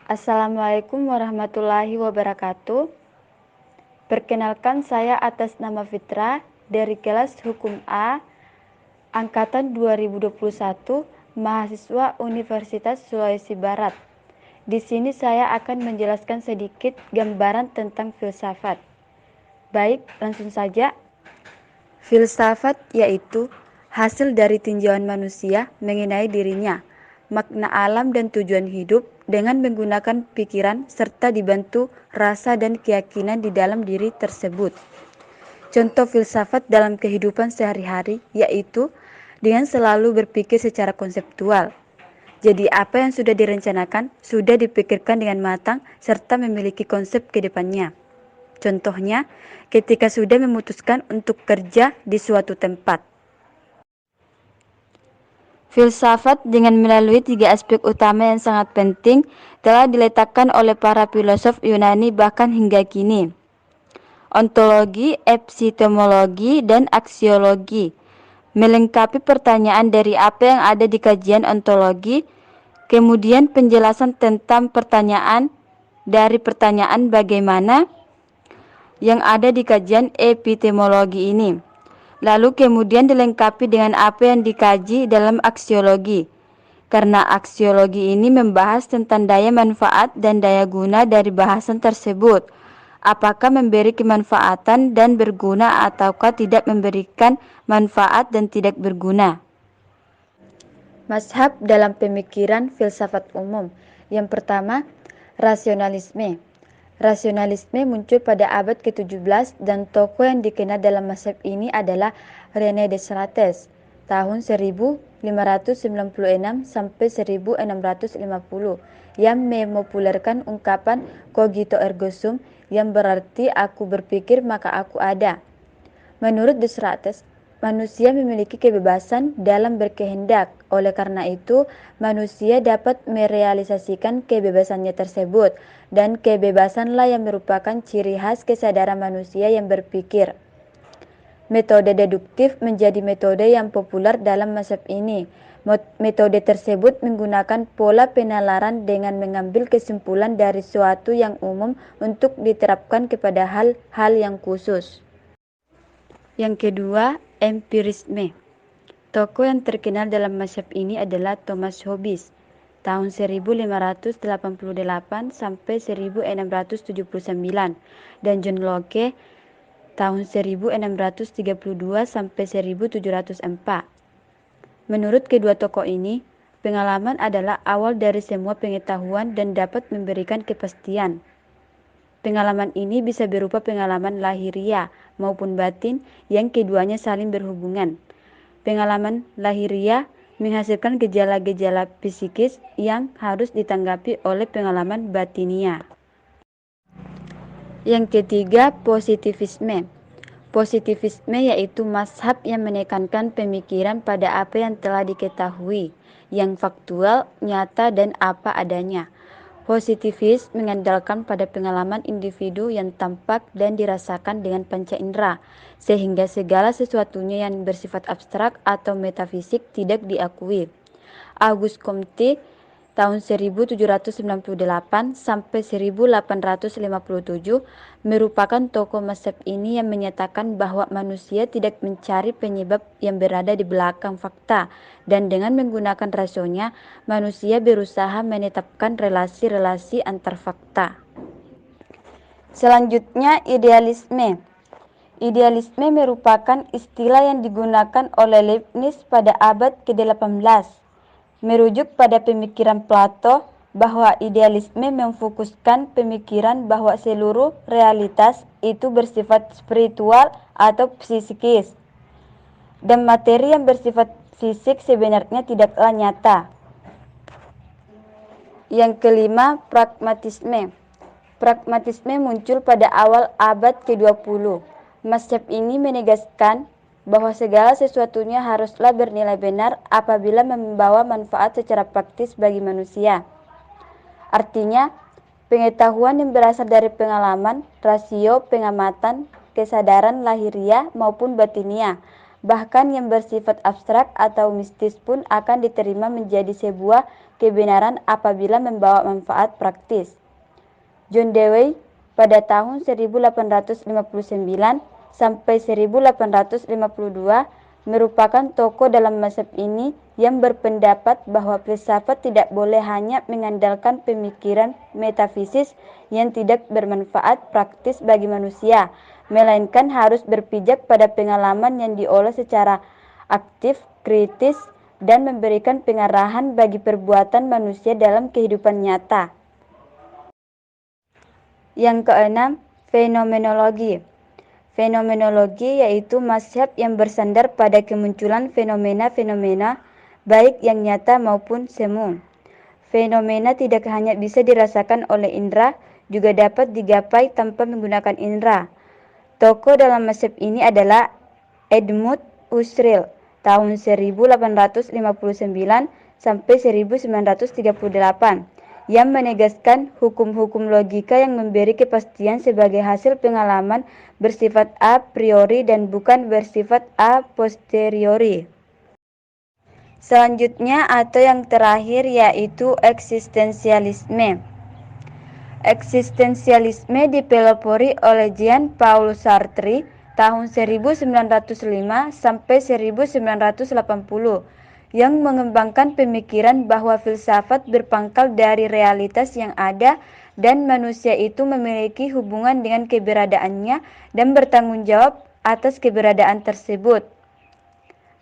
Assalamualaikum warahmatullahi wabarakatuh. Perkenalkan, saya atas nama Fitra dari kelas Hukum A angkatan 2021, mahasiswa Universitas Sulawesi Barat. Di sini saya akan menjelaskan sedikit gambaran tentang filsafat. Baik, langsung saja. Filsafat yaitu hasil dari tinjauan manusia mengenai dirinya, makna alam dan tujuan hidup dengan menggunakan pikiran serta dibantu rasa dan keyakinan di dalam diri tersebut. Contoh filsafat dalam kehidupan sehari-hari yaitu dengan selalu berpikir secara konseptual. Jadi apa yang sudah direncanakan sudah dipikirkan dengan matang serta memiliki konsep ke depannya. Contohnya, ketika sudah memutuskan untuk kerja di suatu tempat. Filsafat dengan melalui 3 aspek utama yang sangat penting telah diletakkan oleh para filosof Yunani bahkan hingga kini. Ontologi, epistemologi, dan aksiologi. Melengkapi pertanyaan dari apa yang ada di kajian ontologi, kemudian penjelasan tentang pertanyaan dari pertanyaan bagaimana yang ada di kajian epistemologi ini. Lalu kemudian dilengkapi dengan apa yang dikaji dalam aksiologi. Karena aksiologi ini membahas tentang daya manfaat dan daya guna dari bahasan tersebut. Apakah memberi kemanfaatan dan berguna ataukah tidak memberikan manfaat dan tidak berguna. Mazhab dalam pemikiran filsafat umum. Yang pertama, rasionalisme. Rasionalisme muncul pada abad ke-17 dan tokoh yang dikenal dalam mazhab ini adalah René Descartes tahun 1596 sampai 1650 yang memopulerkan ungkapan cogito ergo sum yang berarti aku berpikir maka aku ada. Menurut Descartes, manusia memiliki kebebasan dalam berkehendak. Oleh karena itu, manusia dapat merealisasikan kebebasannya tersebut, dan kebebasanlah yang merupakan ciri khas kesadaran manusia yang berpikir. Metode deduktif menjadi metode yang populer dalam mazhab ini. Metode tersebut menggunakan pola penalaran dengan mengambil kesimpulan dari suatu yang umum untuk diterapkan kepada hal-hal yang khusus. Yang kedua, empirisme. Tokoh yang terkenal dalam mazhab ini adalah Thomas Hobbes tahun 1588 sampai 1679 dan John Locke tahun 1632 sampai 1704. Menurut kedua tokoh ini, pengalaman adalah awal dari semua pengetahuan dan dapat memberikan kepastian. Pengalaman ini bisa berupa pengalaman lahiriah maupun batin yang keduanya saling berhubungan. Pengalaman lahiriah menghasilkan gejala-gejala psikis yang harus ditanggapi oleh pengalaman batinia. Yang ketiga, positivisme. Positivisme yaitu mazhab yang menekankan pemikiran pada apa yang telah diketahui, yang faktual, nyata, dan apa adanya. Positivis mengandalkan pada pengalaman individu yang tampak dan dirasakan dengan panca indera, sehingga segala sesuatunya yang bersifat abstrak atau metafisik tidak diakui. Auguste Comte tahun 1798 sampai 1857 merupakan tokoh mazhab ini yang menyatakan bahwa manusia tidak mencari penyebab yang berada di belakang fakta, dan dengan menggunakan rasionya manusia berusaha menetapkan relasi-relasi antar fakta. Selanjutnya, idealisme. Idealisme merupakan istilah yang digunakan oleh Leibniz pada abad ke-18. Merujuk pada pemikiran Plato bahwa idealisme memfokuskan pemikiran bahwa seluruh realitas itu bersifat spiritual atau psikis, dan materi yang bersifat fisik sebenarnya tidaklah nyata. Yang kelima, pragmatisme. Pragmatisme muncul pada awal abad ke-20. Mazhab ini menegaskan bahwa segala sesuatunya haruslah bernilai benar apabila membawa manfaat secara praktis bagi manusia. Artinya, pengetahuan yang berasal dari pengalaman, rasio, pengamatan, kesadaran lahiriah maupun batinia, bahkan yang bersifat abstrak atau mistis pun akan diterima menjadi sebuah kebenaran apabila membawa manfaat praktis. John Dewey pada tahun 1859 sampai 1852 merupakan tokoh dalam mazhab ini yang berpendapat bahwa filsafat tidak boleh hanya mengandalkan pemikiran metafisis yang tidak bermanfaat praktis bagi manusia, melainkan harus berpijak pada pengalaman yang diolah secara aktif, kritis, dan memberikan pengarahan bagi perbuatan manusia dalam kehidupan nyata. Yang keenam, fenomenologi. Fenomenologi yaitu mazhab yang bersandar pada kemunculan fenomena-fenomena baik yang nyata maupun semu. Fenomena tidak hanya bisa dirasakan oleh indera, juga dapat digapai tanpa menggunakan indera. Tokoh dalam mazhab ini adalah Edmund Husserl tahun 1859 sampai 1938 yang menegaskan hukum-hukum logika yang memberi kepastian sebagai hasil pengalaman bersifat a priori dan bukan bersifat a posteriori. Selanjutnya atau yang terakhir yaitu eksistensialisme. Eksistensialisme dipelopori oleh Jean-Paul Sartre tahun 1905 sampai 1980 yang mengembangkan pemikiran bahwa filsafat berpangkal dari realitas yang ada dan manusia itu memiliki hubungan dengan keberadaannya dan bertanggung jawab atas keberadaan tersebut.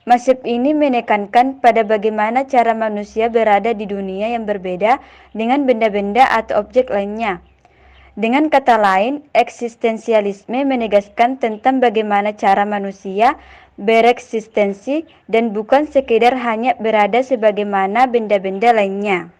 Mazhab ini menekankan pada bagaimana cara manusia berada di dunia yang berbeda dengan benda-benda atau objek lainnya. Dengan kata lain, eksistensialisme menegaskan tentang bagaimana cara manusia bereksistensi dan bukan sekedar hanya berada sebagaimana benda-benda lainnya.